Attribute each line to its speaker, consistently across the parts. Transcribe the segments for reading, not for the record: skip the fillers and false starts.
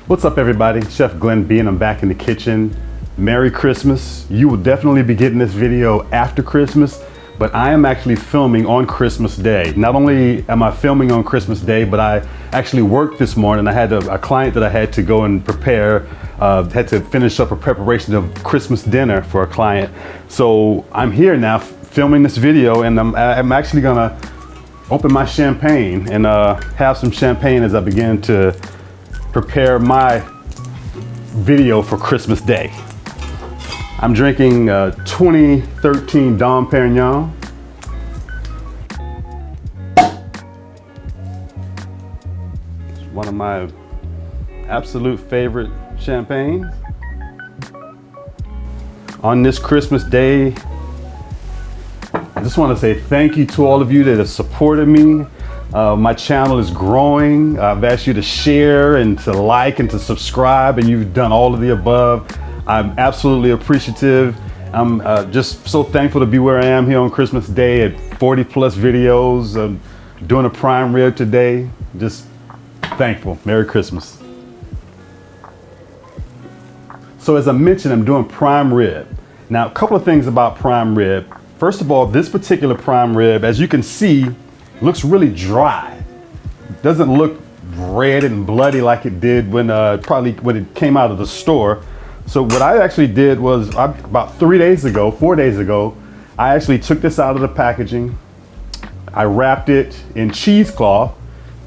Speaker 1: What's up, everybody? Chef Glenn B, and I'm back in the kitchen. Merry Christmas. You will definitely be getting this video after Christmas, but I am actually filming on Christmas Day. Not only am I filming on Christmas Day, but I actually worked this morning. I had a client that I had to go and prepare, had to finish up a preparation of Christmas dinner for a client. So I'm here now filming this video, and I'm actually gonna open my champagne and have some champagne as I begin to prepare my video for Christmas Day. I'm drinking 2013 Dom Perignon. It's one of my absolute favorite champagnes. On this Christmas Day, I just want to say thank you to all of you that have supported me. My channel is growing. I've asked you to share and to like and to subscribe, and you've done all of the above. I'm absolutely appreciative. I'm just so thankful to be where I am here on Christmas Day at 40 plus videos. I'm doing a prime rib today. Just thankful. Merry Christmas. So as I mentioned, I'm doing prime rib. Now, a couple of things about prime rib. First of all, this particular prime rib, as you can see, looks really dry. It doesn't look red and bloody like it did when probably when it came out of the store. So what I actually did was about 4 days ago, I actually took this out of the packaging. I wrapped it in cheesecloth,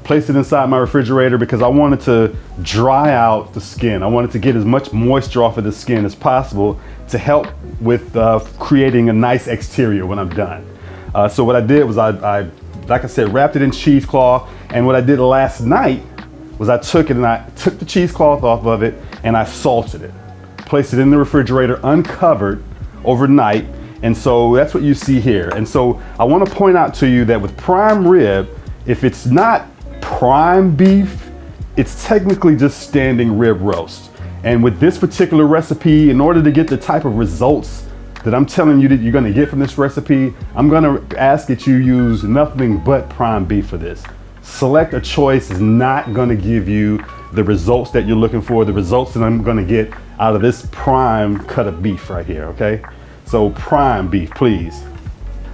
Speaker 1: placed it inside my refrigerator because I wanted to dry out the skin. I wanted to get as much moisture off of the skin as possible to help with creating a nice exterior when I'm done. So what I did was I like I said, wrapped it in cheesecloth, and what I did last night was I took the cheesecloth off of it and I salted it. Placed it in the refrigerator uncovered overnight, and so that's what you see here. And so I want to point out to you that with prime rib, if it's not prime beef, it's technically just standing rib roast. And with this particular recipe, in order to get the type of results that I'm telling you that you're gonna get from this recipe, I'm gonna ask that you use nothing but prime beef for this. Select a choice is not gonna give you the results that you're looking for, the results that I'm gonna get out of this prime cut of beef right here, okay? So prime beef, please.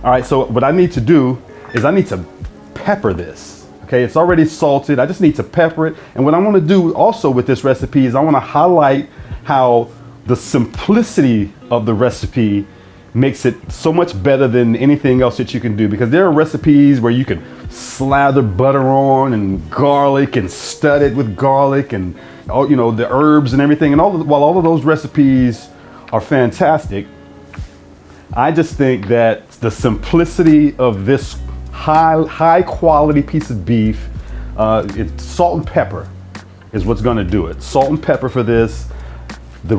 Speaker 1: All right, so what I need to do is I need to pepper this, okay? It's already salted, I just need to pepper it. And what I wanna do also with this recipe is I wanna highlight how the simplicity of the recipe makes it so much better than anything else that you can do, because there are recipes where you can slather butter on and garlic and stud it with garlic and all, you know, the herbs and everything. And while all of those recipes are fantastic, I just think that the simplicity of this high quality piece of beef, it's salt and pepper is what's going to do it. Salt and pepper for this. The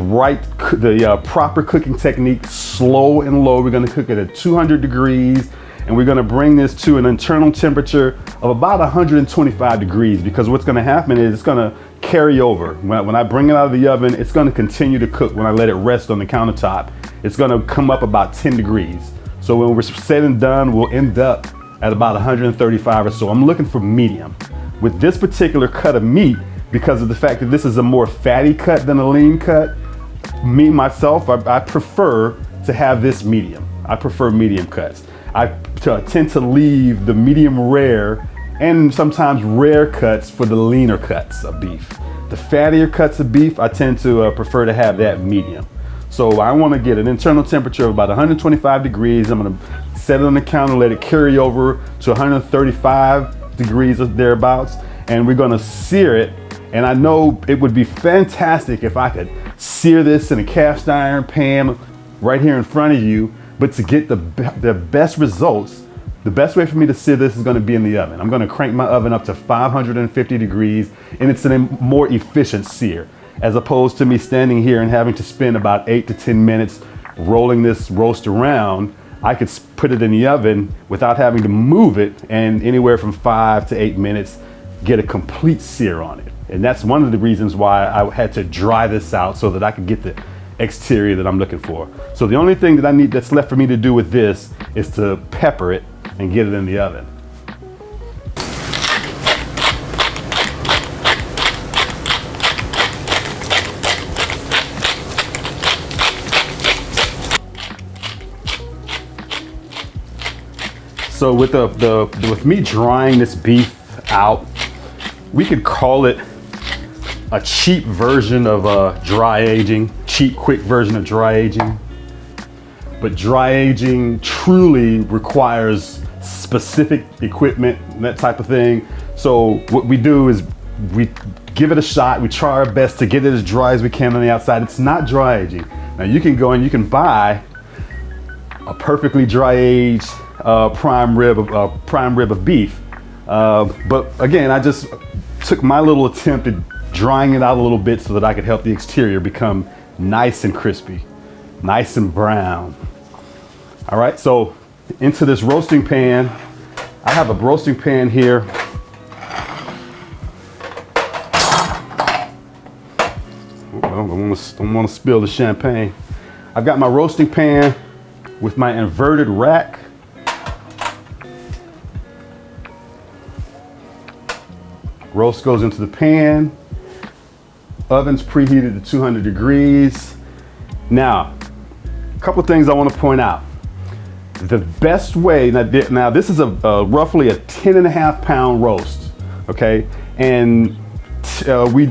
Speaker 1: proper cooking technique, slow and low. We're going to cook it at 200 degrees, and we're going to bring this to an internal temperature of about 125 degrees, because what's going to happen is it's going to carry over. When I bring it out of the oven, it's going to continue to cook. When I let it rest on the countertop, it's going to come up about 10 degrees. So when we're said and done, we'll end up at about 135 or so. I'm looking for medium. With this particular cut of meat, because of the fact that this is a more fatty cut than a lean cut, myself, I prefer to have this medium. I prefer medium cuts. I tend to leave the medium rare and sometimes rare cuts for the leaner cuts of beef. The fattier cuts of beef, I tend to prefer to have that medium. So I want to get an internal temperature of about 125 degrees. I'm going to set it on the counter, let it carry over to 135 degrees or thereabouts, and we're going to sear it. And I know it would be fantastic if I could sear this in a cast iron pan right here in front of you, but to get the best results, the best way for me to sear this is going to be in the oven. I'm going to crank my oven up to 550 degrees, and it's a more efficient sear, as opposed to me standing here and having to spend about 8 to 10 minutes rolling this roast around. I could put it in the oven without having to move it, and anywhere from 5 to 8 minutes, get a complete sear on it. And that's one of the reasons why I had to dry this out, so that I could get the exterior that I'm looking for. So the only thing that's left for me to do with this is to pepper it and get it in the oven. So with with me drying this beef out, we could call it a cheap version of dry aging, cheap, quick version of dry aging. But dry aging truly requires specific equipment, that type of thing. So what we do is we give it a shot. We try our best to get it as dry as we can on the outside. It's not dry aging. Now you can go and you can buy a perfectly dry aged prime rib of beef. But again, I just took my little attempt at drying it out a little bit so that I could help the exterior become nice and crispy, nice and brown. All right, so into this roasting pan, I have a roasting pan here. I don't want to spill the champagne. I've got my roasting pan with my inverted rack. Roast goes into the pan. Oven's preheated to 200 degrees. Now, a couple of things I want to point out. The best way, now this is roughly a 10.5 pound roast, okay? And we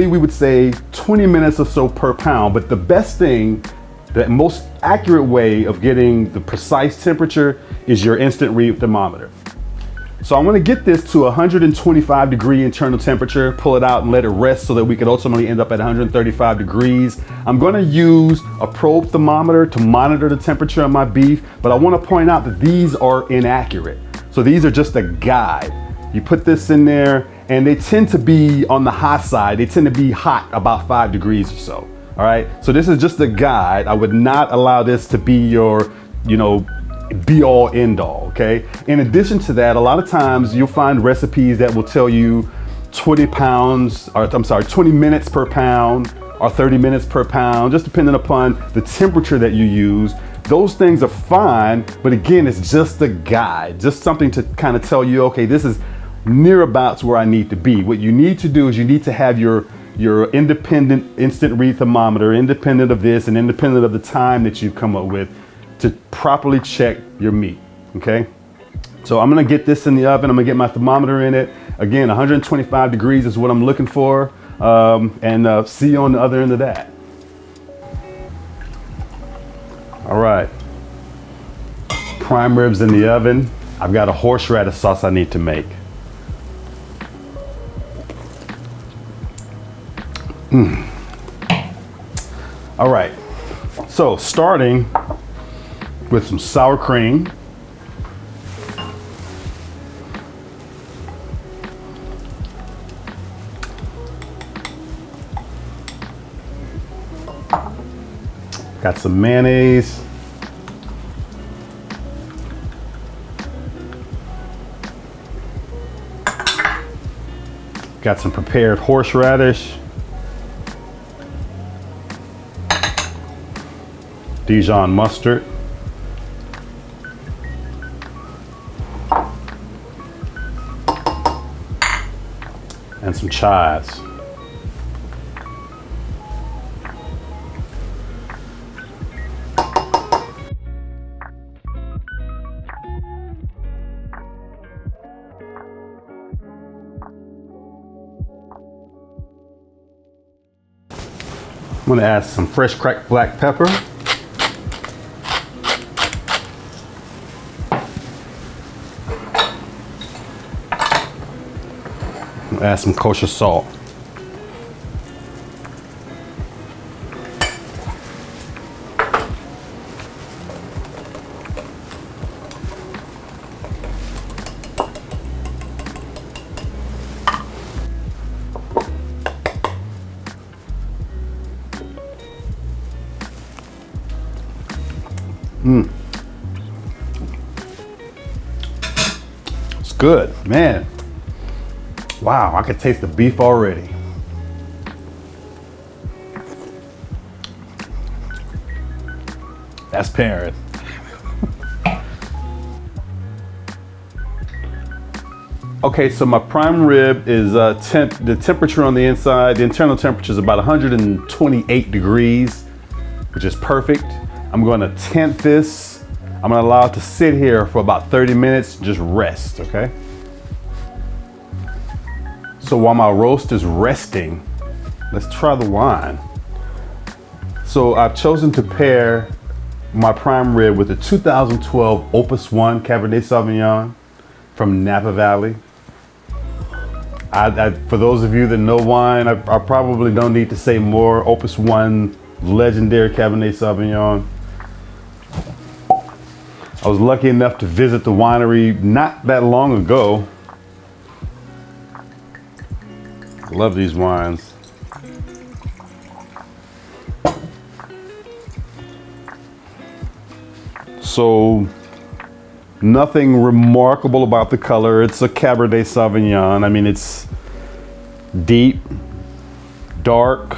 Speaker 1: would say 20 minutes or so per pound, but the best thing, the most accurate way of getting the precise temperature is your instant read thermometer. So I'm gonna get this to 125 degree internal temperature, pull it out and let it rest so that we could ultimately end up at 135 degrees. I'm gonna use a probe thermometer to monitor the temperature of my beef, but I wanna point out that these are inaccurate. So these are just a guide. You put this in there and they tend to be on the high side. They tend to be hot about 5 degrees or so, all right? So this is just a guide. I would not allow this to be your, be all end all, okay? In addition to that, a lot of times you'll find recipes that will tell you 20 minutes per pound or 30 minutes per pound, just depending upon the temperature that you use. Those things are fine, but again, it's just a guide, just something to kind of tell you, okay, this is near about where I need to be. What you need to do is you need to have your independent instant read thermometer, independent of this and independent of the time that you've come up with, to properly check your meat, okay? So I'm gonna get this in the oven. I'm gonna get my thermometer in it. Again, 125 degrees is what I'm looking for. And see you on the other end of that. All right, prime ribs in the oven. I've got a horseradish sauce I need to make. All right, so starting with some sour cream. Got some mayonnaise. Got some prepared horseradish. Dijon mustard. And some chives. I'm gonna add some fresh cracked black pepper. Add some kosher salt. It's good, man. Wow, I can taste the beef already. That's pairing. Okay, so my prime rib is the temperature on the inside, the internal temperature is about 128 degrees, which is perfect. I'm going to temp this I'm gonna allow it to sit here for about 30 minutes, just rest, okay? So while my roast is resting, let's try the wine. So I've chosen to pair my prime rib with the 2012 Opus One Cabernet Sauvignon from Napa Valley. For those of you that know wine, I probably don't need to say more. Opus One, legendary Cabernet Sauvignon. I was lucky enough to visit the winery not that long ago. Love these wines. So, nothing remarkable about the color. It's a Cabernet Sauvignon. I mean, it's deep, dark.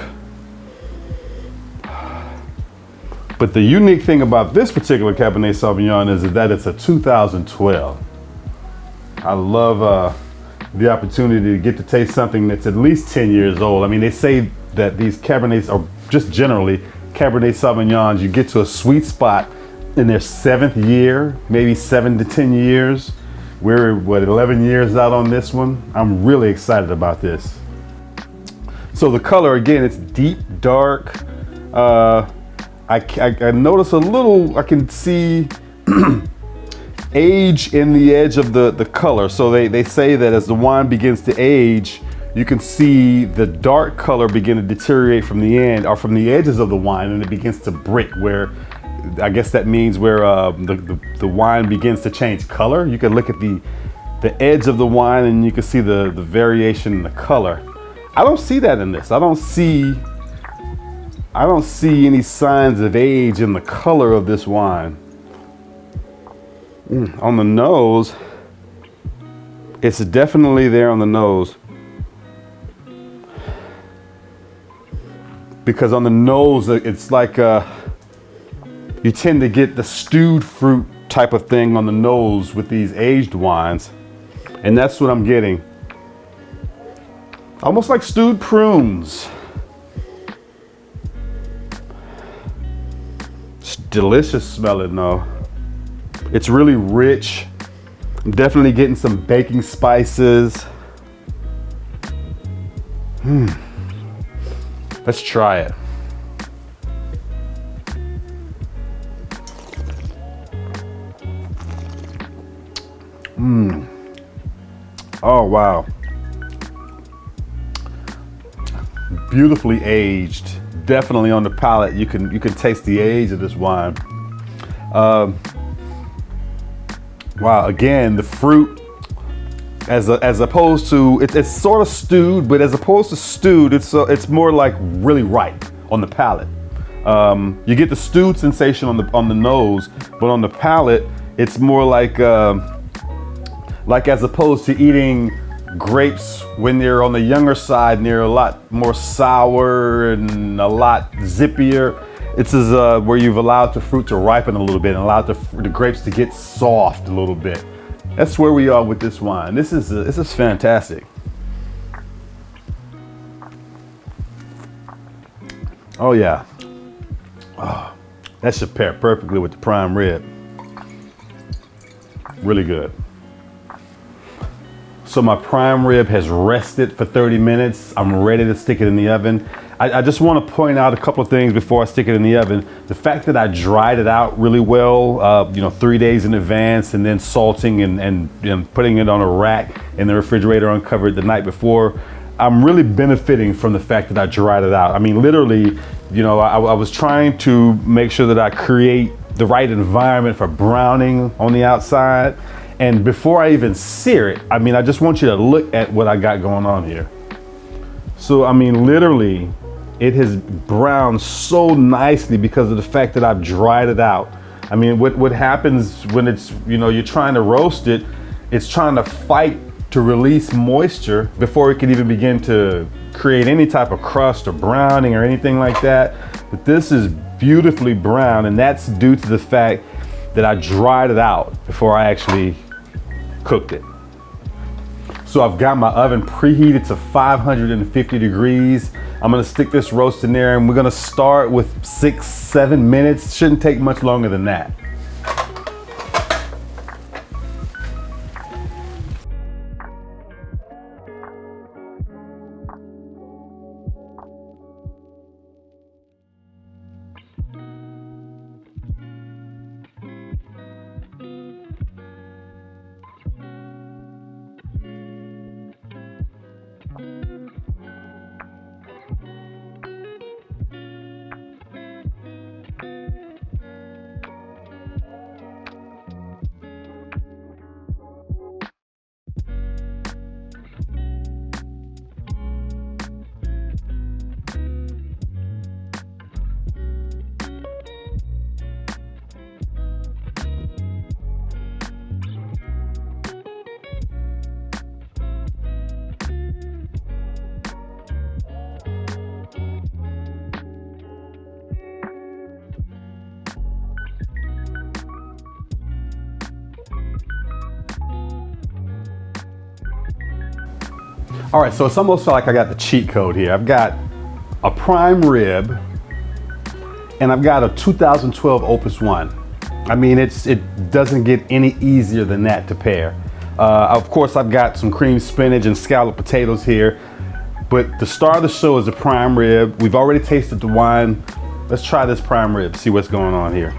Speaker 1: But the unique thing about this particular Cabernet Sauvignon is that it's a 2012. I love the opportunity to get to taste something that's at least 10 years old. I mean, they say that these Cabernets, or just generally Cabernet Sauvignons, you get to a sweet spot in their 7th year, maybe 7 to 10 years. We're, 11 years out on this one. I'm really excited about this. So the color, again, it's deep, dark. I notice a little, I can see age in the edge of the color. So they say that as the wine begins to age, you can see the dark color begin to deteriorate from the end, or from the edges of the wine, and it begins to brick, where I guess that means where the wine begins to change color. You can look at the edge of the wine and you can see the variation in the color. I don't see that in this. I don't see any signs of age in the color of this wine. On the nose, it's definitely there on the nose. Because on the nose, it's like you tend to get the stewed fruit type of thing on the nose with these aged wines. And that's what I'm getting. Almost like stewed prunes. It's delicious smelling though. It's really rich. I'm definitely getting some baking spices. Let's try it. Oh wow. Beautifully aged. Definitely on the palate. You can taste the age of this wine. Wow, again, the fruit as opposed to it's sort of stewed, but as opposed to stewed, it's more like really ripe on the palate. You get the stewed sensation on the nose, but on the palate, it's more like as opposed to eating grapes when they're on the younger side and they're a lot more sour and a lot zippier. This is where you've allowed the fruit to ripen a little bit and allowed the grapes to get soft a little bit. That's where we are with this wine. This is fantastic. Oh yeah. Oh, that should pair perfectly with the prime rib. Really good. So my prime rib has rested for 30 minutes. I'm ready to stick it in the oven. I just want to point out a couple of things before I stick it in the oven. The fact that I dried it out really well, 3 days in advance, and then salting and putting it on a rack in the refrigerator uncovered the night before. I'm really benefiting from the fact that I dried it out. I mean, literally, I was trying to make sure that I create the right environment for browning on the outside. And before I even sear it, I just want you to look at what I got going on here. So, literally, it has browned so nicely because of the fact that I've dried it out. What happens when it's, you're trying to roast it, it's trying to fight to release moisture before it can even begin to create any type of crust or browning or anything like that. But this is beautifully brown, and that's due to the fact that I dried it out before I actually cooked it. So I've got my oven preheated to 550 degrees. I'm gonna stick this roast in there, and we're gonna start with 6-7 minutes. Shouldn't take much longer than that. All right, so it's almost like I got the cheat code here. I've got a prime rib and I've got a 2012 Opus One. I mean, it doesn't get any easier than that to pair. Of course, I've got some creamed spinach and scalloped potatoes here, but the star of the show is the prime rib. We've already tasted the wine. Let's try this prime rib, see what's going on here.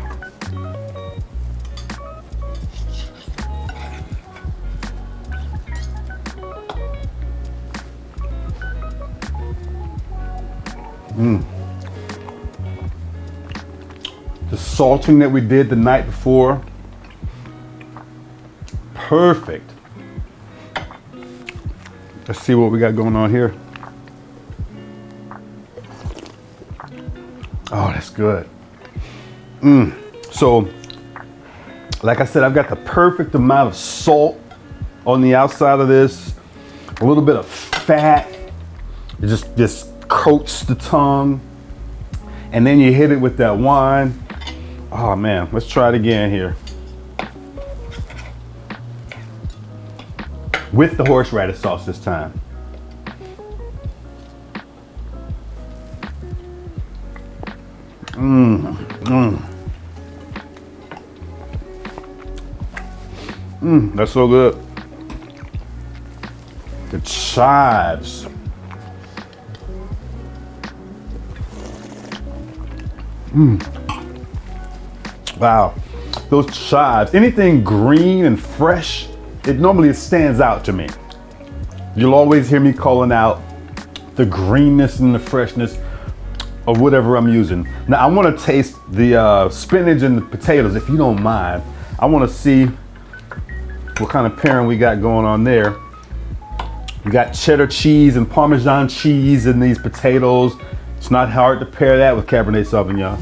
Speaker 1: The salting that we did the night before, perfect. Let's see what we got going on here. Oh, that's good. So, like I said, I've got the perfect amount of salt on the outside of this, a little bit of fat. It just coats the tongue, and then you hit it with that wine. Oh man, let's try it again here. With the horseradish sauce this time. That's so good. The chives. Wow, those chives, anything green and fresh, it normally stands out to me. You'll always hear me calling out the greenness and the freshness of whatever I'm using. Now I want to taste the spinach and the potatoes, if you don't mind. I want to see what kind of pairing we got going on there. We got cheddar cheese and Parmesan cheese in these potatoes. It's not hard to pair that with Cabernet Sauvignon.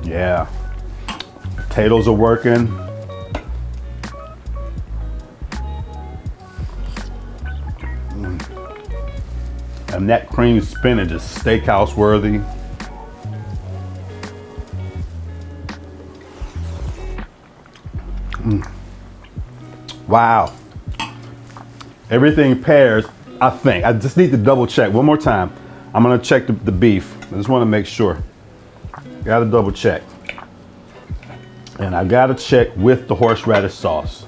Speaker 1: Yeah, potatoes are working. And that creamed spinach is steakhouse worthy. Wow. Everything pairs, I think. I just need to double check one more time. I'm gonna check the beef. I just wanna make sure. Gotta double check. And I gotta check with the horseradish sauce.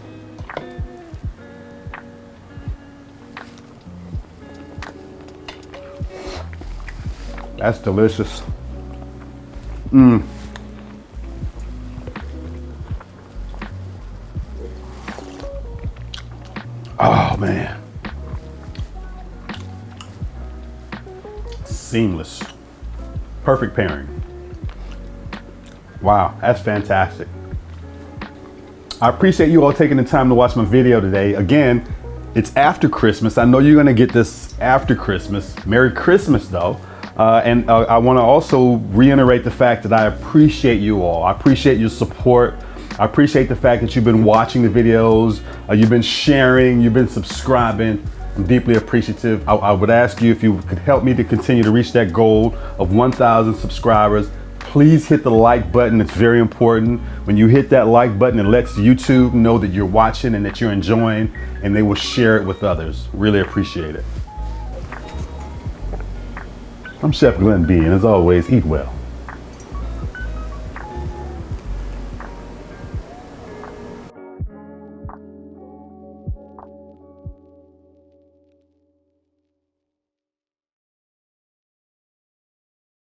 Speaker 1: That's delicious. Oh man. Seamless. Perfect pairing. Wow, that's fantastic. I appreciate you all taking the time to watch my video today. Again, it's after Christmas. I know you're gonna get this after Christmas. Merry Christmas though. And I wanna also reiterate the fact that I appreciate you all. I appreciate your support. I appreciate the fact that you've been watching the videos, you've been sharing, you've been subscribing. I'm deeply appreciative. I would ask you if you could help me to continue to reach that goal of 1,000 subscribers. Please hit the like button. It's very important. When you hit that like button, it lets YouTube know that you're watching and that you're enjoying, and they will share it with others. Really appreciate it. I'm Chef Glenn B, and as always, eat well.